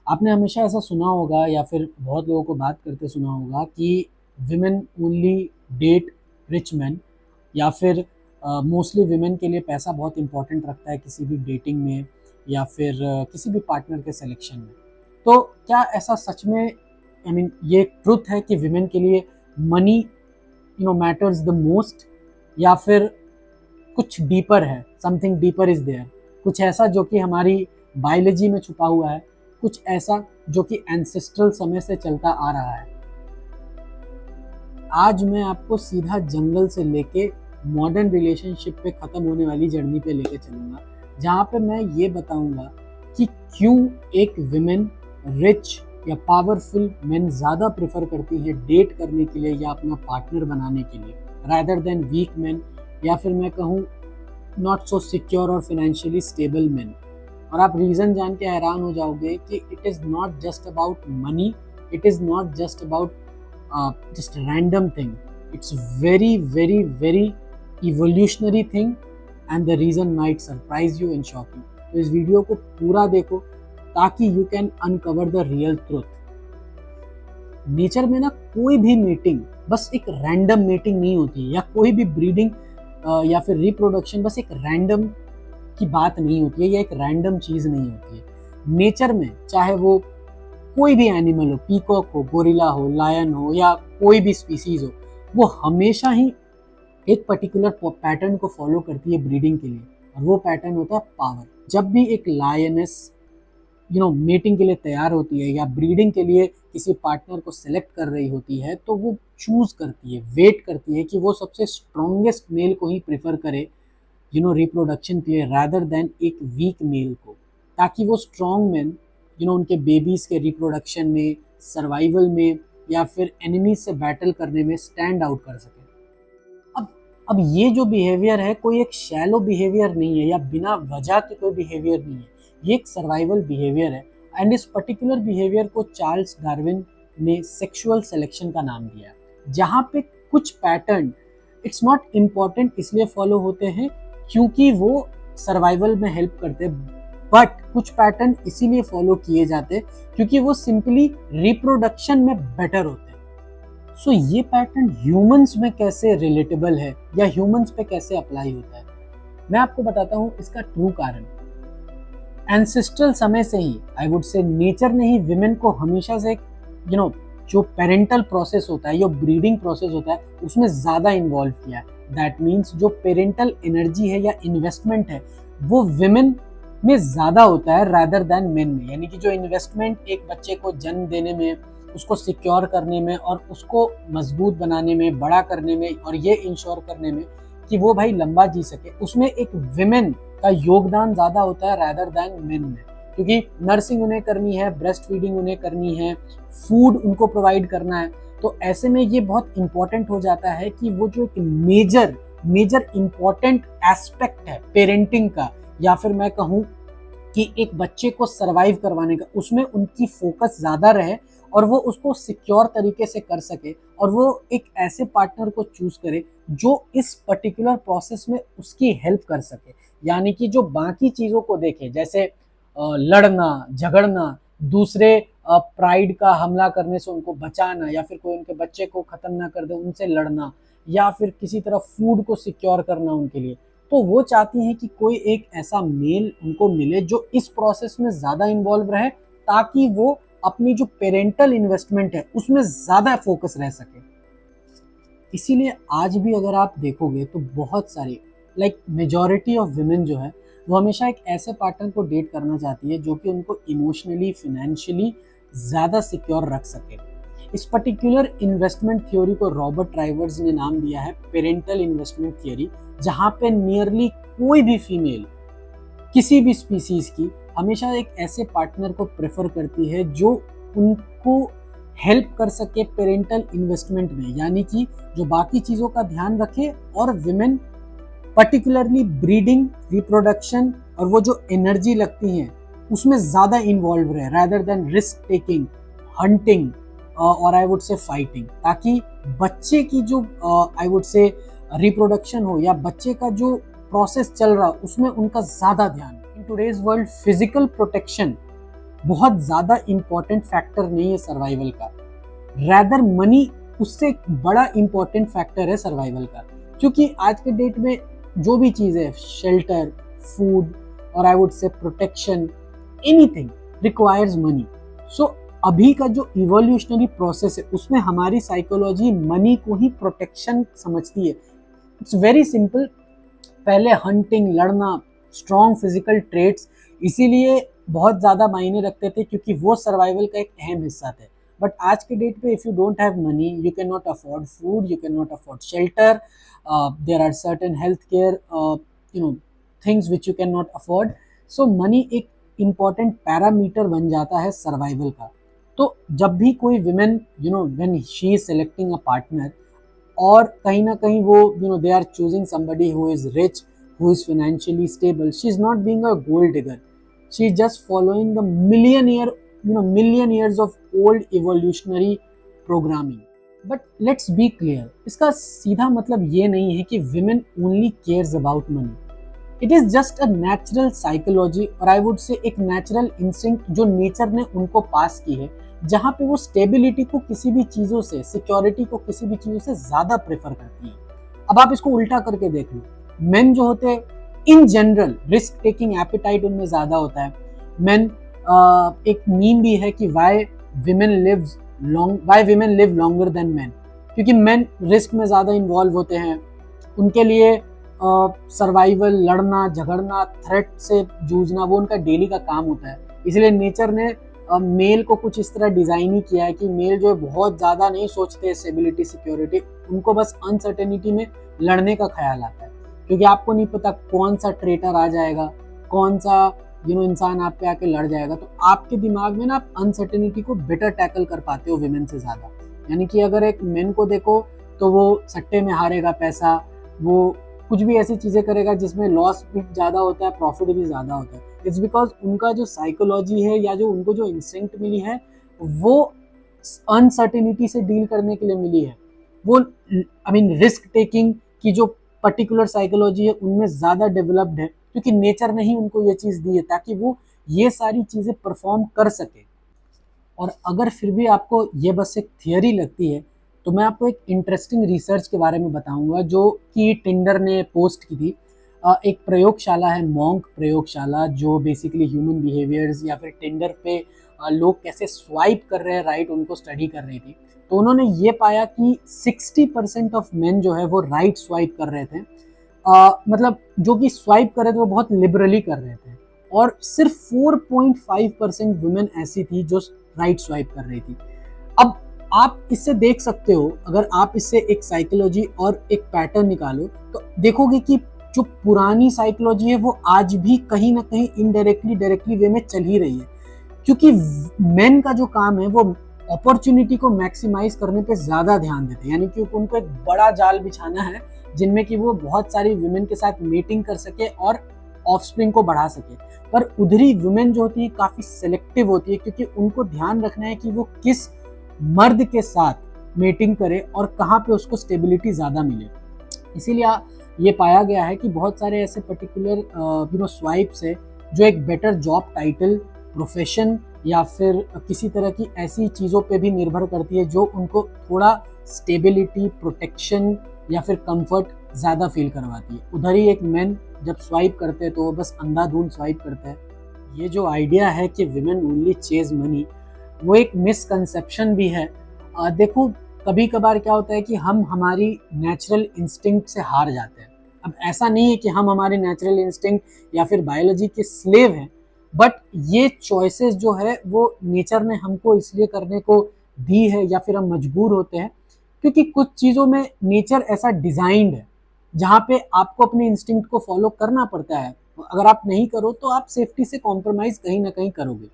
आपने हमेशा ऐसा सुना होगा या फिर बहुत लोगों को बात करते सुना होगा कि women only date rich man, या फिर मोस्टली विमेन के लिए पैसा बहुत इंपॉर्टेंट रखता है किसी भी डेटिंग में या फिर किसी भी पार्टनर के सिलेक्शन में। तो क्या ऐसा सच में ये ट्रुथ है कि विमेन के लिए मनी मैटर्स द मोस्ट, या फिर कुछ डीपर है, समथिंग डीपर इज देयर, कुछ ऐसा जो कि हमारी बायोलॉजी में छुपा हुआ है, कुछ ऐसा जो कि एंसेस्ट्रल समय से चलता आ रहा है। आज मैं आपको सीधा जंगल से लेके मॉडर्न रिलेशनशिप पे खत्म होने वाली जर्नी पे लेके चलूंगा, जहाँ पे मैं ये बताऊंगा कि क्यों एक विमेन रिच या पावरफुल मैन ज़्यादा प्रेफर करती है डेट करने के लिए या अपना पार्टनर बनाने के लिए, रादर देन वीक मैन, या फिर मैं कहूँ नॉट सो सिक्योर और फाइनेंशियली स्टेबल मैन। और आप रीज़न जान के हैरान हो जाओगे कि it is not just about money, it is not just about just random thing. It's very very very evolutionary thing, and the reason might surprise you and shock you. तो इस वीडियो को पूरा देखो ताकि you can uncover the real truth. Nature में ना कोई भी मीटिंग बस एक रैंडम मीटिंग नहीं होती, या कोई भी ब्रीडिंग या फिर रिप्रोडक्शन बस एक रैंडम की बात नहीं होती है, या एक रैंडम चीज़ नहीं होती है। नेचर में चाहे वो कोई भी एनिमल हो, पीकॉक हो, गोरिल्ला हो, लायन हो, या कोई भी स्पीसीज हो, वो हमेशा ही एक पर्टिकुलर पैटर्न को फॉलो करती है ब्रीडिंग के लिए, और वो पैटर्न होता है पावर। जब भी एक लायनेस मेटिंग के लिए तैयार होती है या ब्रीडिंग के लिए किसी पार्टनर को सेलेक्ट कर रही होती है, तो वो चूज करती है, वेट करती है कि वो सबसे स्ट्रॉन्गेस्ट मेल को ही प्रेफर करे रिप्रोडक्शन के लिए, रादर देन एक वीक मेल को, ताकि वो स्ट्रॉन्ग मैन उनके बेबीज के रिप्रोडक्शन में, सर्वाइवल में, या फिर एनिमीज से बैटल करने में स्टैंड आउट कर सके। अब ये जो बिहेवियर है कोई एक शैलो बिहेवियर नहीं है, या बिना वजह के कोई बिहेवियर नहीं है, ये एक सर्वाइवल बिहेवियर है। एंड इस पर्टिकुलर बिहेवियर को चार्ल्स डार्विन ने सेक्सुअल सिलेक्शन का नाम दिया, जहाँ पे कुछ पैटर्न इट्स नॉट इम्पॉर्टेंट इसलिए फॉलो होते हैं क्योंकि वो सर्वाइवल में हेल्प करते हैं, बट कुछ पैटर्न इसीलिए फॉलो किए जाते क्योंकि वो सिंपली रिप्रोडक्शन में बेटर होते हैं। सो ये पैटर्न ह्यूमंस में कैसे रिलेटेबल है या ह्यूमंस पे कैसे अप्लाई होता है, मैं आपको बताता हूँ इसका ट्रू कारण। एंसेस्ट्रल समय से ही आई वुड से नेचर ने ही विमेन को हमेशा से जो पेरेंटल प्रोसेस होता है, जो ब्रीडिंग प्रोसेस होता है, उसमें ज़्यादा इन्वॉल्व किया है। दैट मीन्स जो पेरेंटल एनर्जी है या इन्वेस्टमेंट है वो विमेन में ज़्यादा होता है रादर देन मेन में। यानी कि जो इन्वेस्टमेंट एक बच्चे को जन्म देने में, उसको सिक्योर करने में और उसको मजबूत बनाने में, बड़ा करने में, और ये इंश्योर करने में कि वो भाई लंबा जी सके, उसमें एक विमेन का योगदान ज़्यादा होता है रादर देन मेन में। क्योंकि नर्सिंग उन्हें करनी है, ब्रेस्ट फीडिंग उन्हें करनी है, फूड उनको प्रोवाइड करना है, तो ऐसे में ये बहुत इंपॉर्टेंट हो जाता है कि वो जो एक मेजर इंपॉर्टेंट एस्पेक्ट है पेरेंटिंग का, या फिर मैं कहूँ कि एक बच्चे को सरवाइव करवाने का, उसमें उनकी फोकस ज़्यादा रहे और वो उसको सिक्योर तरीके से कर सके, और वो एक ऐसे पार्टनर को चूज करे जो इस पर्टिकुलर प्रोसेस में उसकी हेल्प कर सके। यानी कि जो बाकी चीज़ों को देखे, जैसे लड़ना झगड़ना, दूसरे प्राइड का हमला करने से उनको बचाना, या फिर कोई उनके बच्चे को ख़त्म ना कर दे उनसे लड़ना, या फिर किसी तरह फूड को सिक्योर करना उनके लिए, तो वो चाहती हैं कि कोई एक ऐसा मेल उनको मिले जो इस प्रोसेस में ज़्यादा इन्वॉल्व रहे, ताकि वो अपनी जो पेरेंटल इन्वेस्टमेंट है उसमें ज़्यादा फोकस रह सके। इसीलिए आज भी अगर आप देखोगे तो बहुत सारी मेजॉरिटी ऑफ विमेन जो है वो हमेशा एक ऐसे पार्टनर को डेट करना चाहती है जो कि उनको इमोशनली, फिनेंशियली ज़्यादा सिक्योर रख सके। इस पर्टिकुलर इन्वेस्टमेंट थ्योरी को रॉबर्ट ट्राइवर्स ने नाम दिया है पेरेंटल इन्वेस्टमेंट थ्योरी, जहाँ पे नियरली कोई भी फीमेल किसी भी स्पीसीज की हमेशा एक ऐसे पार्टनर को प्रेफर करती है जो उनको हेल्प कर सके पेरेंटल इन्वेस्टमेंट में, यानी कि जो बाकी चीज़ों का ध्यान रखे और विमेन पर्टिकुलरली ब्रीडिंग, रिप्रोडक्शन और वो जो एनर्जी लगती है उसमें ज़्यादा इन्वॉल्व रहे rather than risk taking, hunting और आई वुड से फाइटिंग, ताकि बच्चे की जो आई वुड से रिप्रोडक्शन हो या बच्चे का जो प्रोसेस चल रहा उसमें उनका ज़्यादा ध्यान। In today's world physical protection बहुत ज़्यादा इम्पोर्टेंट फैक्टर नहीं है सर्वाइवल का, रैदर मनी उससे एक बड़ा इम्पोर्टेंट फैक्टर है सर्वाइवल का। क्योंकि आज के डेट में जो भी चीज़ है, शेल्टर, फूड और आई वुड से protection, anything requires money. So अभी का जो इवोल्यूशनरी प्रोसेस है उसमें हमारी साइकोलॉजी मनी को ही प्रोटेक्शन समझती है। It's very simple. पहले हंटिंग, लड़ना, स्ट्रॉन्ग फिजिकल ट्रेट्स इसीलिए बहुत ज़्यादा मायने रखते थे क्योंकि वो सर्वाइवल का एक अहम हिस्सा थे। बट आज के डेट पे if you don't have money, you can not afford food, you can not afford shelter, there are certain health care things which you can not afford. So money एक important parameter बन जाता है survival का। तो जब भी कोई women when she is selecting a partner, और कहीं ना कहीं वो they are choosing somebody who is rich, who is financially stable, she is not being a gold digger, she is just following the million years of old evolutionary programming. But let's be clear, इसका सीधा मतलब ये नहीं है कि women only cares about money. It is just a natural psychology और I would say एक natural instinct जो नेचर ने उनको पास की है, जहाँ पे वो स्टेबिलिटी को किसी भी चीज़ों से, सिक्योरिटी को किसी भी चीज़ों से ज़्यादा प्रेफर करती है। अब आप इसको उल्टा करके देख लो, मेन जो होते हैं in general risk taking appetite उनमें ज़्यादा होता है। मेन एक मीम भी है कि why women live longer than man, क्योंकि मेन रिस्क में ज़्यादा इन्वॉल्व होते हैं। उनके लिए सर्वाइवल, लड़ना झगड़ना, थ्रेट से जूझना वो उनका डेली का काम होता है। इसलिए नेचर ने मेल को कुछ इस तरह डिज़ाइन ही किया है कि मेल जो है बहुत ज़्यादा नहीं सोचते स्टेबिलिटी सिक्योरिटी, उनको बस अनसर्टेनिटी में लड़ने का ख्याल आता है, क्योंकि आपको नहीं पता कौन सा ट्रेटर आ जाएगा, कौन सा इंसान आप पे आके लड़ जाएगा। तो आपके दिमाग में ना आप अनसर्टेनिटी को बेटर टैकल कर पाते हो विमेन से ज़्यादा। यानी कि अगर एक मेन को देखो तो वो सट्टे में हारेगा पैसा, वो कुछ भी ऐसी चीज़ें करेगा जिसमें लॉस भी ज़्यादा होता है, प्रॉफिट भी ज़्यादा होता है। इट्स बिकॉज उनका जो साइकोलॉजी है या जो उनको जो इंस्टिंक्ट मिली है वो अनसर्टेनिटी से डील करने के लिए मिली है। वो रिस्क टेकिंग की जो पर्टिकुलर साइकोलॉजी है उनमें ज़्यादा डेवलप्ड है, क्योंकि नेचर ने ही उनको ये चीज़ दी है ताकि वो ये सारी चीज़ें परफॉर्म कर सके। और अगर फिर भी आपको ये बस एक थियरी लगती है तो मैं आपको एक इंटरेस्टिंग रिसर्च के बारे में बताऊंगा जो कि टिंडर ने पोस्ट की थी। एक प्रयोगशाला है, मॉन्क प्रयोगशाला, जो बेसिकली ह्यूमन बिहेवियर्स या फिर टिंडर पे लोग कैसे स्वाइप कर रहे हैं राइट, उनको स्टडी कर रही थी। तो उन्होंने ये पाया कि 60% ऑफ मेन जो है वो राइट स्वाइप कर रहे थे, मतलब जो कि स्वाइप कर रहे थे वो बहुत लिबरली कर रहे थे, और सिर्फ 4.5% वुमेन ऐसी थी जो राइट स्वाइप कर रही थी। अब आप इससे देख सकते हो, अगर आप इससे एक साइकोलॉजी और एक पैटर्न निकालो तो देखोगे कि जो पुरानी साइकोलॉजी है वो आज भी कहीं ना कहीं इनडायरेक्टली डायरेक्टली वे में चल ही रही है, क्योंकि मेन का जो काम है वो अपॉर्चुनिटी को मैक्सिमाइज करने पे ज़्यादा ध्यान देते हैं। यानी कि उनको एक बड़ा जाल बिछाना है जिनमें कि वो बहुत सारी वुमेन के साथ मीटिंग कर सके और ऑफस्प्रिंग को बढ़ा सके। पर उधरी वुमेन जो होती है काफ़ी सेलेक्टिव होती है, क्योंकि उनको ध्यान रखना है कि वो किस मर्द के साथ मीटिंग करे और कहाँ पे उसको स्टेबिलिटी ज़्यादा मिले। इसीलिए ये पाया गया है कि बहुत सारे ऐसे पर्टिकुलर स्वाइप्स है जो एक बेटर जॉब टाइटल, प्रोफेशन या फिर किसी तरह की ऐसी चीज़ों पे भी निर्भर करती है जो उनको थोड़ा स्टेबिलिटी, प्रोटेक्शन या फिर कंफर्ट ज़्यादा फील करवाती है। उधर ही एक मैन जब स्वाइप करते हैं तो वो बस अंधाधुंध स्वाइप करते हैं। ये जो आइडिया है कि विमेन ओनली चेज मनी, वो एक मिसकंसेप्शन भी है। देखो कभी कभार क्या होता है कि हम हमारी नेचुरल इंस्टिंक्ट से हार जाते हैं। अब ऐसा नहीं है कि हम हमारे नेचुरल इंस्टिंक्ट या फिर बायोलॉजी के स्लेव हैं, बट ये चॉइसेस जो है वो नेचर ने हमको इसलिए करने को दी है या फिर हम मजबूर होते हैं क्योंकि कुछ चीज़ों में नेचर ऐसा डिज़ाइंड है जहाँ पे आपको अपने इंस्टिंक्ट को फॉलो करना पड़ता है। अगर आप नहीं करो तो आप सेफ्टी से कॉम्प्रोमाइज़ कहीं ना कहीं करोगे।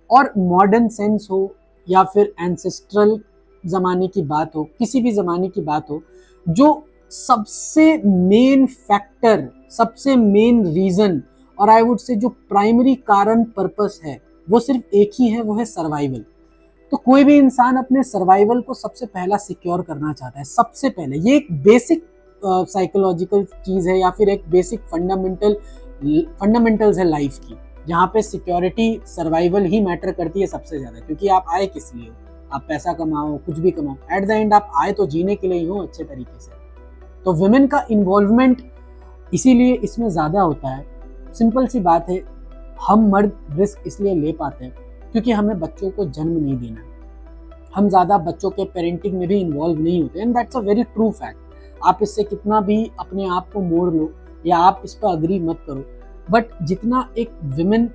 और मॉडर्न सेंस हो या फिर एंसेस्ट्रल ज़माने की बात हो, किसी भी ज़माने की बात हो, जो सबसे मेन फैक्टर, सबसे मेन रीज़न और आई वुड से जो प्राइमरी कारण पर्पस है वो सिर्फ एक ही है, वो है सर्वाइवल। तो कोई भी इंसान अपने सर्वाइवल को सबसे पहला सिक्योर करना चाहता है। सबसे पहले ये एक बेसिक साइकोलॉजिकल चीज़ है या फिर एक बेसिक फंडामेंटल्स है लाइफ की। जहाँ पे सिक्योरिटी सर्वाइवल ही मैटर करती है सबसे ज़्यादा, क्योंकि आप आए किस लिए हो, आप पैसा कमाओ, कुछ भी कमाओ, एट द एंड आप आए तो जीने के लिए ही हो अच्छे तरीके से। तो वुमेन का इन्वॉल्वमेंट इसीलिए इसमें ज़्यादा होता है। सिंपल सी बात है, हम मर्द रिस्क इसलिए ले पाते हैं क्योंकि हमें बच्चों को जन्म नहीं देना है, हम ज़्यादा बच्चों के पेरेंटिंग में भी इन्वॉल्व नहीं होते, and that's a very true fact. आप इससे कितना भी अपने आप को मोड़ लो या आप इस पर अग्री मत करो, बट जितना एक विमेन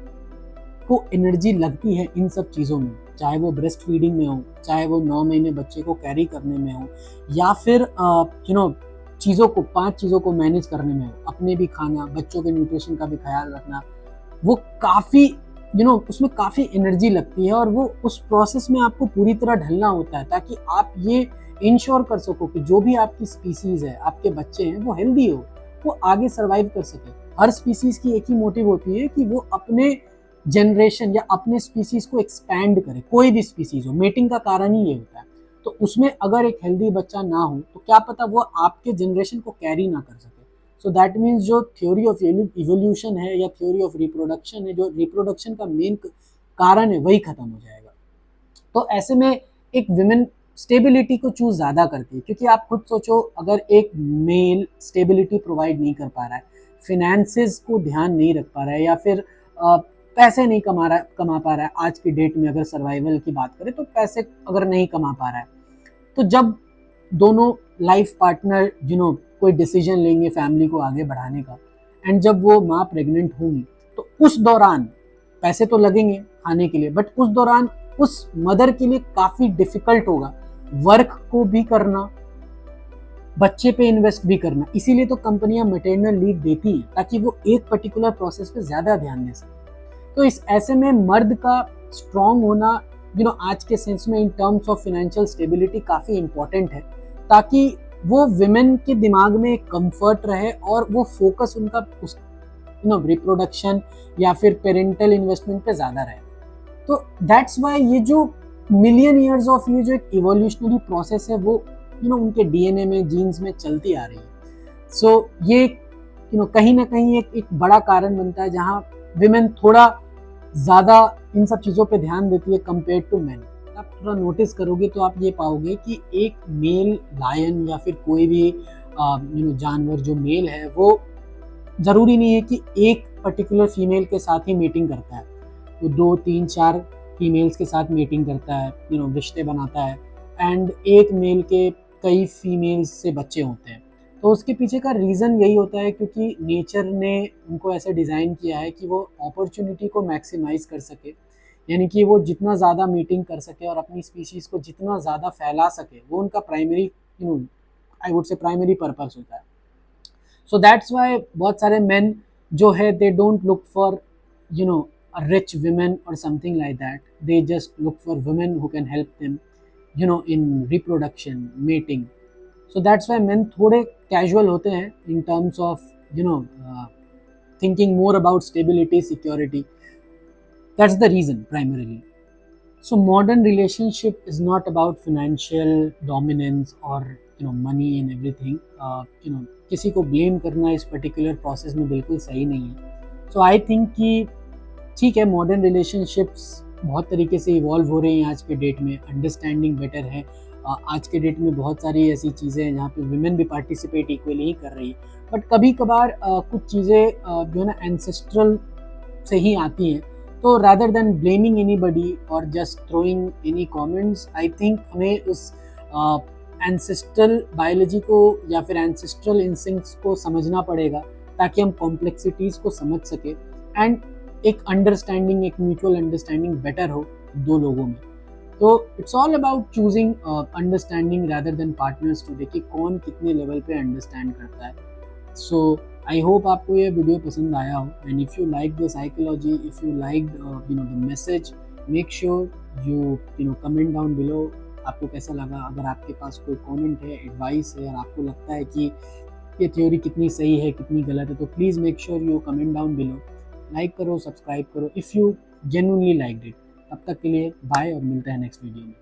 को एनर्जी लगती है इन सब चीज़ों में, चाहे वो ब्रेस्ट फीडिंग में हो, चाहे वो 9 महीने बच्चे को कैरी करने में हो, या फिर चीज़ों को 5 चीज़ों को मैनेज करने में हो, अपने भी खाना, बच्चों के न्यूट्रिशन का भी ख्याल रखना, वो काफ़ी उसमें काफ़ी एनर्जी लगती है, और वो उस प्रोसेस में आपको पूरी तरह ढलना होता है ताकि आप ये इंश्योर कर सको कि जो भी आपकी स्पीसीज़ है, आपके बच्चे हैं, वो हेल्दी हो, वो आगे सर्वाइव कर सके। हर स्पीसीज़ की एक ही मोटिव होती है कि वो अपने जनरेशन या अपने स्पीसीज़ को एक्सपैंड करे, कोई भी स्पीसीज़ हो, मेटिंग का कारण ही ये होता है। तो उसमें अगर एक हेल्दी बच्चा ना हो तो क्या पता वो आपके जनरेशन को कैरी ना कर सके। सो दैट मीन्स जो थ्योरी ऑफ इवोल्यूशन है या थ्योरी ऑफ रिप्रोडक्शन है, जो रिप्रोडक्शन का मेन कारण है, वही खत्म हो जाएगा। तो ऐसे में एक विमेन स्टेबिलिटी को चूज ज़्यादा करती है, क्योंकि आप खुद सोचो, अगर एक मेल स्टेबिलिटी प्रोवाइड नहीं कर पा रहा है, फिनेंसेस को ध्यान नहीं रख पा रहा है, या फिर पैसे नहीं कमा पा रहा है, आज की डेट में अगर सर्वाइवल की बात करें तो पैसे अगर नहीं कमा पा रहा है, तो जब दोनों लाइफ पार्टनर कोई डिसीजन लेंगे फैमिली को आगे बढ़ाने का, एंड जब वो माँ प्रेग्नेंट होंगी, तो उस दौरान पैसे तो लगेंगे खाने के लिए, बट उस दौरान उस मदर के लिए काफ़ी डिफिकल्ट होगा वर्क को भी करना, बच्चे पे इन्वेस्ट भी करना। इसीलिए तो कंपनियां मैटरनल लीव देती हैं ताकि वो एक पर्टिकुलर प्रोसेस पे ज़्यादा ध्यान दे सके। तो इस ऐसे में मर्द का स्ट्रांग होना आज के सेंस में in terms of financial stability काफ़ी इंपॉर्टेंट है, ताकि वो विमेन के दिमाग में एक कंफर्ट रहे और वो फोकस उनका उस रिप्रोडक्शन या फिर पेरेंटल इन्वेस्टमेंट पे ज़्यादा रहे। तो दैट्स वाई ये जो मिलियन ईयर्स ऑफ ये जो एक इवोल्यूशनरी प्रोसेस है, वो उनके डीएनए में, जीन्स में चलती आ रही है। सो ये कहीं ना कहीं एक बड़ा कारण बनता है जहाँ विमेन थोड़ा ज़्यादा इन सब चीज़ों पे ध्यान देती है कंपेयर टू मैन। आप थोड़ा नोटिस करोगे तो आप ये पाओगे कि एक मेल लायन या फिर कोई भी जानवर जो मेल है, वो ज़रूरी नहीं है कि एक पर्टिकुलर फीमेल के साथ ही मीटिंग करता है, वो 2, 3, 4 फीमेल्स के साथ मीटिंग करता है, रिश्ते बनाता है, एंड एक मेल के कई फीमेल्स से बच्चे होते हैं। तो उसके पीछे का रीज़न यही होता है क्योंकि नेचर ने उनको ऐसे डिज़ाइन किया है कि वो अपॉर्चुनिटी को मैक्सिमाइज़ कर सके, यानी कि वो जितना ज़्यादा मीटिंग कर सके और अपनी स्पीशीज़ को जितना ज़्यादा फैला सके, वो उनका प्राइमरी आई वुड से प्राइमरी पर्पस होता है। सो दैट्स वाई बहुत सारे मेन जो है, they don't look for a rich women or something like that. They just look for women who can help them in reproduction, mating. So that's why men थोड़े casual होते हैं in terms of thinking more about stability, security. That's the reason primarily. So modern relationship is not about financial dominance or money and everything. किसी को blame करना इस particular process में बिल्कुल सही नहीं है. So I think कि ठीक है, मॉडर्न रिलेशनशिप्स बहुत तरीके से इवॉल्व हो रही हैं आज के डेट में, अंडरस्टैंडिंग बेटर है। आज के डेट में बहुत सारी ऐसी चीज़ें हैं जहाँ पे वुमेन भी पार्टिसिपेट इक्वली ही कर रही है, बट कभी कभार कुछ चीज़ें जो है ना एंसेस्ट्रल से ही आती हैं। तो रैदर देन ब्लेमिंग एनीबडी और just throwing any comments, I think हमें उस एंसेस्ट्रल बायोलॉजी को या फिर एंसेस्ट्रल इंस्टिंक्ट्स को समझना पड़ेगा ताकि हम कॉम्प्लेक्सिटीज़ को समझ सके, एंड एक अंडरस्टैंडिंग, एक म्यूचुअल अंडरस्टैंडिंग बेटर हो दो लोगों में। तो it's all about choosing understanding rather than partners to, देखिए कौन कितने लेवल पे अंडरस्टैंड करता है। सो आई होप आपको ये वीडियो पसंद आया हो, and if you like the psychology, if you like the message, make sure you comment down below आपको कैसा लगा। अगर आपके पास कोई कमेंट है, एडवाइस है, और आपको लगता है कि ये थ्योरी कितनी सही है, कितनी गलत है, तो please make sure you comment down below. Like करो, सब्सक्राइब करो if you genuinely liked it. तब तक के लिए बाय और मिलते हैं नेक्स्ट वीडियो में।